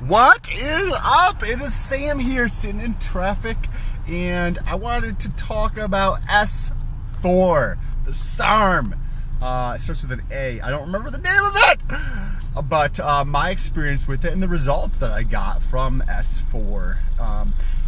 What is up? It is Sam here, sitting in traffic, and I wanted to talk about S4, the SARM. It starts with an A. I don't remember the name of it, but my experience with it and the results that I got from S4.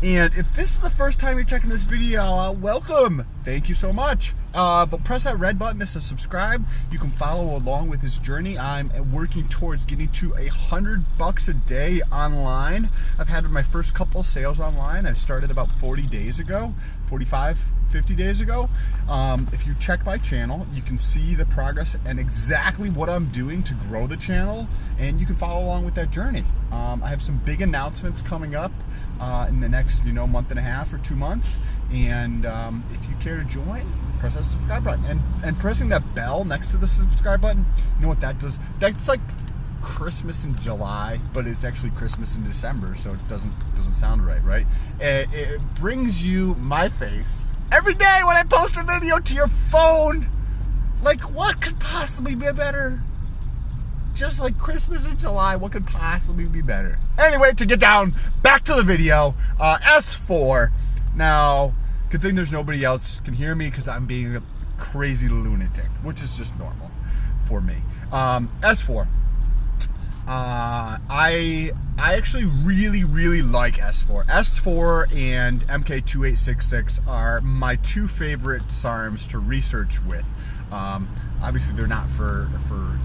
And if this is the first time you're checking this video, welcome. Thank you so much. But press that red button to subscribe. You can follow along with this journey. I'm working towards getting to $100 a day online. I've had my first couple sales online. I started about 40 days ago, 45, 50 days ago. If you check my channel, you can see the progress and exactly what I'm doing to grow the channel, and you can follow along with that journey. I have some big announcements coming up in the next month and a half or 2 months, and if you care to join, press that subscribe button, and pressing that bell next to the subscribe button, you know what that does? That's like Christmas in July, but it's actually Christmas in December, so it doesn't sound right? It brings you my face every day when I post a video to your phone. Like, what could possibly be better? Just like Christmas in July, what could possibly be better? Anyway, to get down back to the video, S4. Now, good thing there's nobody else can hear me because I'm being a crazy lunatic, which is just normal for me. S4. I actually really like S4. S4 and MK2866 are my two favorite SARMs to research with. Obviously, they're not for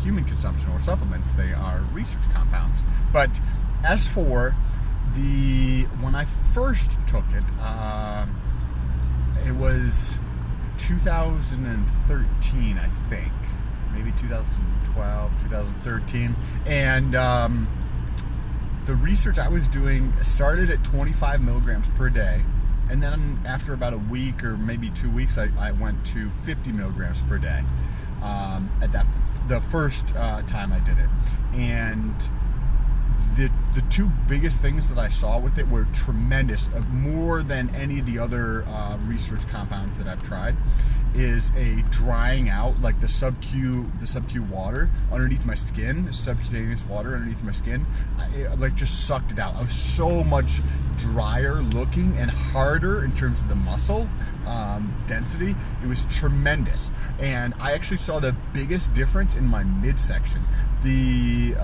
human consumption or supplements. They are research compounds. But S4, when I first took it, it was 2013, I think. Maybe 2012, 2013. And the research I was doing started at 25 milligrams per day. And then after about a week or maybe 2 weeks, I went to 50 milligrams per day at the first time I did it. And the two biggest things that I saw with it were tremendous, more than any of the other research compounds that I've tried, is a drying out, like the sub-Q water underneath my skin, subcutaneous water underneath my skin. It like just sucked it out. I was so much drier looking and harder in terms of the muscle density. It was tremendous, and I actually saw the biggest difference in my midsection. The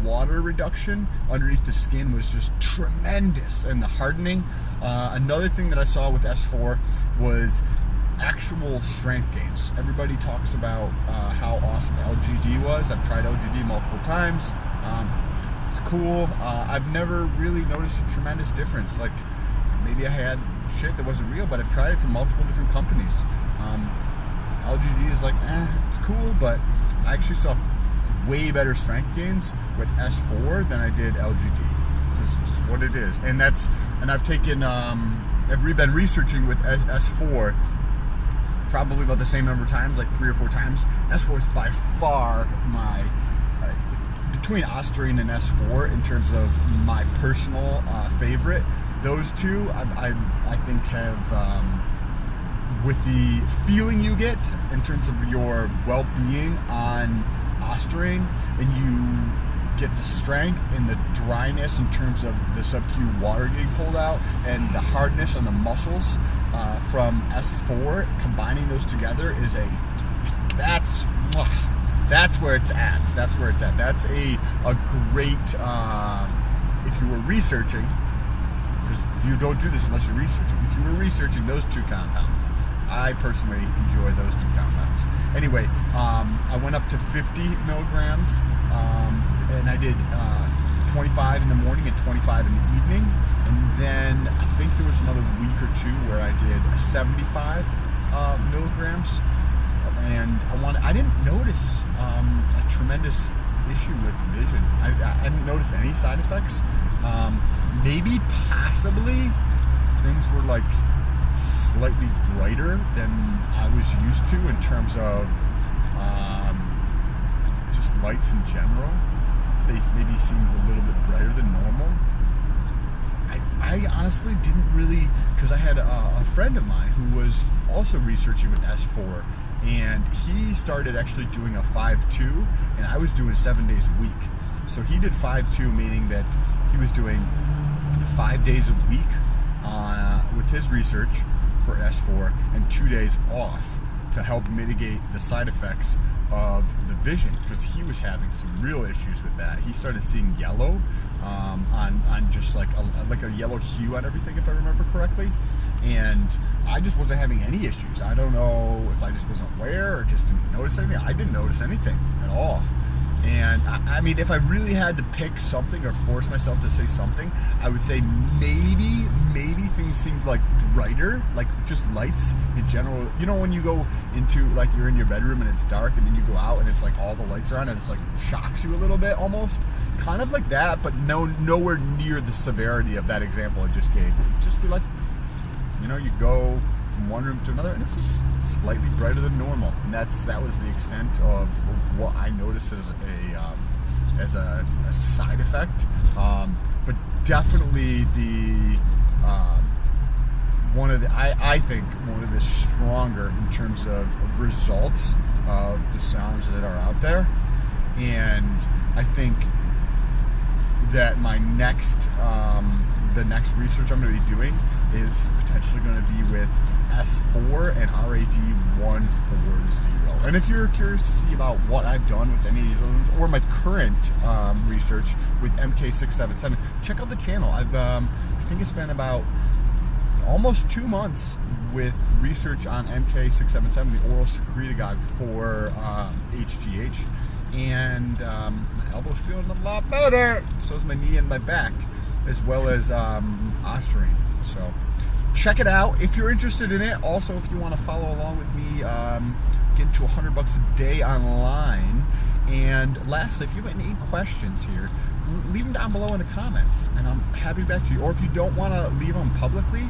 water reduction underneath the skin was just tremendous, and the hardening. Another thing that I saw with S4 was actual strength gains. Everybody talks about how awesome LGD was. I've tried LGD multiple times. It's cool. I've never really noticed a tremendous difference. Like, maybe I had shit that wasn't real, but I've tried it from multiple different companies. LGD is like, it's cool, but I actually saw way better strength gains with S4 than I did LGD. This is just what it is. And I've taken, I've been researching with S4 probably about the same number of times, like 3 or 4 times. S4 is by far my, between Andarine and S4 in terms of my personal favorite. Those two, I think have, with the feeling you get in terms of your well-being on Andarine, and you get the strength and the dryness in terms of the sub-Q water getting pulled out, and the hardness on the muscles from S4, combining those together is that's where it's at. That's where it's at. That's a great, if you were researching, because you don't do this unless you're researching. If you were researching those two compounds, I personally enjoy those two compounds. Anyway, I went up to 50 milligrams, and I did 25 in the morning and 25 in the evening. And then I think there was another week or two where I did 75 milligrams. And I didn't notice a tremendous issue with vision. I didn't notice any side effects. Maybe possibly things were like slightly brighter than I was used to in terms of just lights in general. They maybe seemed a little bit brighter than normal. I honestly didn't really, because I had a friend of mine who was also researching with S4, and he started actually doing a 5-2, and I was doing 7 days a week. So he did 5-2, meaning that he was doing 5 days a week with his research for S4 and 2 days off to help mitigate the side effects of the vision, because he was having some real issues with that. He started seeing yellow on just like a yellow hue on everything, if I remember correctly. And I just wasn't having any issues. I don't know if I just wasn't aware or just didn't notice anything. I didn't notice anything at all. And I mean, if I really had to pick something or force myself to say something, I would say maybe things seemed like brighter, like just lights in general. You know, when you go into, like, you're in your bedroom and it's dark, and then you go out and it's like all the lights are on, and it's like shocks you a little bit, almost kind of like that, but nowhere near the severity of that example I just gave. It'd just be like, you know, you go from one room to another, and it's just slightly brighter than normal, and that was the extent of what I noticed as a side effect. But definitely I think one of the stronger in terms of results of the SARMs that are out there, and I think that my next the next research I'm going to be doing is potentially going to be with S4 and RAD 140. And if you're curious to see about what I've done with any of these other ones, or my current research with MK677, check out the channel. I think it's been about almost 2 months with research on MK677, the oral secretagogue for HGH. And my elbow's feeling a lot better. So is my knee and my back, as well as Andarine. So check it out if you're interested in it. Also, if you want to follow along with me, get to $100 a day online. And lastly, if you have any questions here, leave them down below in the comments, and I'm happy to back you. Or if you don't want to leave them publicly,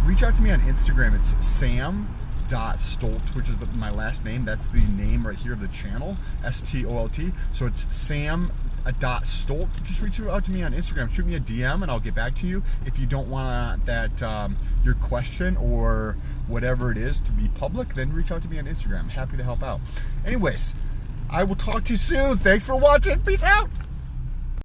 reach out to me on Instagram. It's Sam.Stolt, which is my last name. That's the name right here of the channel, Stolt. So it's Sam.Stolt. Just reach out to me on Instagram. Shoot me a DM and I'll get back to you. If you don't want that your question or whatever it is to be public, then reach out to me on Instagram. Happy to help out. Anyways, I will talk to you soon. Thanks for watching. Peace out.